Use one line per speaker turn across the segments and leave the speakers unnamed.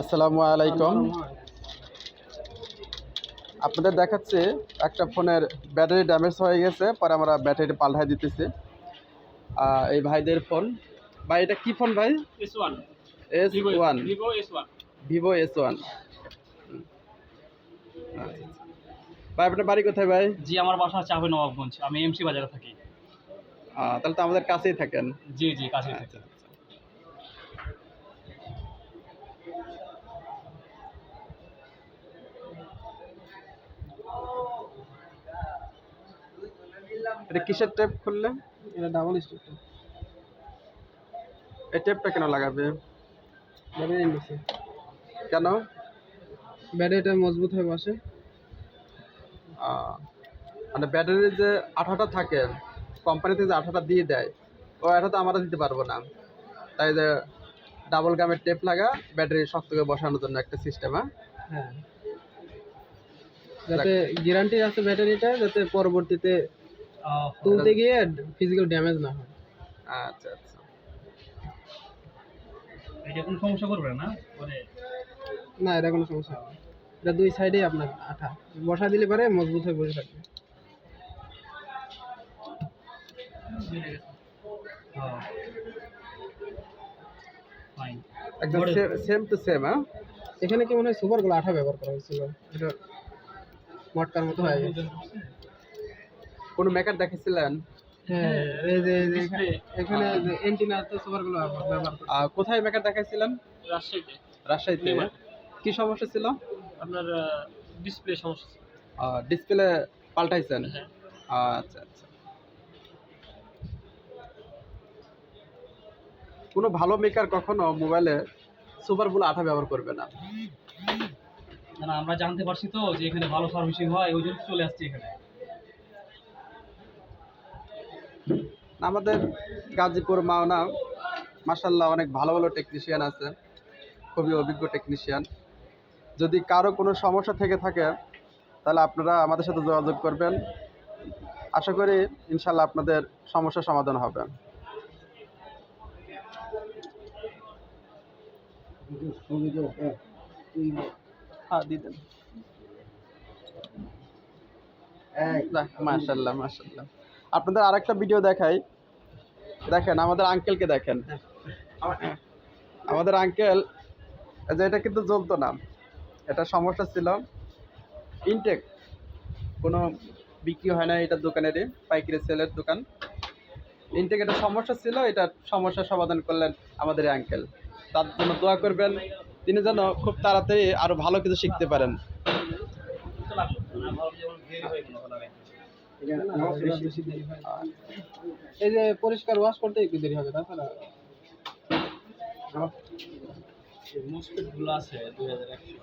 আসসালামু আলাইকুম। আপনাদের দেখাচ্ছে একটা ফোনের ব্যাটারি ড্যামেজ হয়ে গেছে, পরে আমরা ব্যাটারি পাল্টাই দিতেছি। এই ভাইদের ফোন। ভাই এটা কি ফোন ভাই?
S1
S1,
Vivo S1।
Vivo S1। ভাই আপনার বাড়ি কোথায় ভাই?
জি, আমার বাসা চাঁপাইনবাবগঞ্জ। আমি এমসি বাজারে থাকি।
তাহলে তো আমাদের কাছেই থাকেন।
জি জি, কাছেই থাকি।
আচ্ছা। এটা কিসের টেপ খুললে?
এটা ডাবল স্টিক টেপ।
এই টেপটা কেন লাগাবে?
ব্যাটারি নিচে
কেন?
ব্যাটারিটা মজবুত হয়ে বসে।
মানে ব্যাটারির যে আঠাটা থাকে, কোম্পানি থেকে যে আঠাটা দিয়ে দেয়, ও আঠা তো আমরা দিতে পারবো না। তাই যে ডাবল গামের টেপ লাগা ব্যাটারি শক্ত করে বসানোর জন্য একটা সিস্টেম।
হ্যাঁ, যাতে গ্যারান্টি আছে ব্যাটারিটা, যাতে পরবর্তীতে তুলতে গিয়ে ফিজিক্যাল ড্যামেজ না হয়।
আচ্ছা আচ্ছা।
এটা কোনো সমস্যা করবে না মানে?
না, এটা কোনো সমস্যা হবে না। এটা দুই সাইডেই আপনার আঠা বসা দিলে পরে মজবুত হয়ে বসে থাকবে।
একদম সেম টু সেম।
এখানে কি মনে হয় সুপারগুলো আঠা ব্যবহার করা হয়েছিল, এটা মটকার মতো হয়ে গেছে।
কোনো মেকার দেখেছিলেন?
হ্যাঁ, এখানে এন্টিনা তো সুপারগুলো ব্যবহার করে।
কোথায় মেকার দেখাইছিলেন?
রাজশাহীতে।
রাজশাহীতে। কি সমস্যা ছিল?
আপনার ডিসপ্লে সমস্যা ছিল।
ডিসপ্লে পাল্টাইছেন?
হ্যাঁ।
আচ্ছা আচ্ছা। কোনো ভালো মেকার কখনো মোবাইলে সুপারগুলো আঠা ব্যবহার করবে না।
না, আমরা জানতে পারছি তো যে এখানে ভালো সার্ভিসিং হয়, ওই জন্য চলে আসছি এখানে।
আমাদের গাজীপুর মাওনা মাশাআল্লাহ অনেক ভালো ভালো টেকনিশিয়ান আছে, খুবই অভিজ্ঞ টেকনিশিয়ান। যদি কারো কোনো সমস্যা থেকে থাকে তাহলে আপনারা আমাদের সাথে যোগাযোগ করবেন। আশা করি ইনশাল্লাহ আপনাদের সমস্যার সমাধান হবে। দিতেন। মাশাআল্লাহ মাশাআল্লাহ। আপনাদের আরেকটা ভিডিও দেখাই, দেখেন আমাদের আঙ্কেলকে দেখেন। আমাদের আঙ্কেল যে এটা কিন্তু জ্বলতো না, এটা সমস্যা ছিল। ইনটেক কোনো বিক্রি হয় না এটার দোকানেরই, পাইকারি সেলের দোকান। ইনটেক এটা সমস্যা ছিল, এটার সমস্যার সমাধান করলেন আমাদের আঙ্কেল। তার জন্য দোয়া করবেন, তিনি যেন খুব তাড়াতাড়ি আরো ভালো কিছু শিখতে পারেন।
এই যে পরিষ্কার ওয়াশ করতে একটু দেরি হবে, তাছাড়া
মোসপেটগুলো আছে 2100।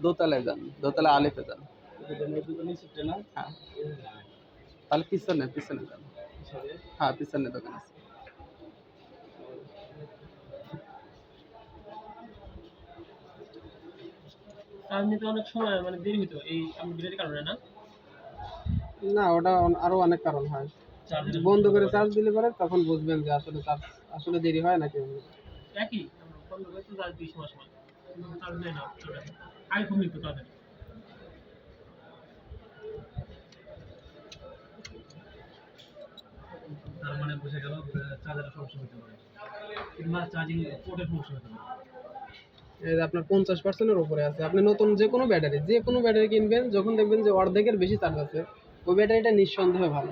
দোতলায় যান, দোতলা আলিফে যান। হ্যাঁ, তাহলে পিছনে পিছনে যান। হ্যাঁ, পিছনে দোকান আছে।
চার্জ নিতে অনেক সময় মানে দেরি হতো এই আপডেটের কারণে না?
না, ওটা আরো অনেক কারণ হয়। বন্ধ করে চার্জ দিলে পরে তখন বুঝবেন যে আসলে চার্জ আসলে দেরি হয় নাকি।
একই বন্ধ করে তো চার্জ 20 মাস হয়, চার্জ নেয় না আগে খুব নিত তাড়াতাড়ি। তার মানে বুঝে গেল চার্জারের সমস্যা হতে পারে, কিংবা চার্জিং পোর্টের সমস্যা হতে পারে।
এই যে আপনার 50%-এর উপরে আছে, আপনি নতুন যে কোনো ব্যাটারি কিনবেন, যখন দেখবেন যে অর্ধেকের বেশি চার্জ আছে, ওই ব্যাটারিটা নিঃসন্দেহে ভালো।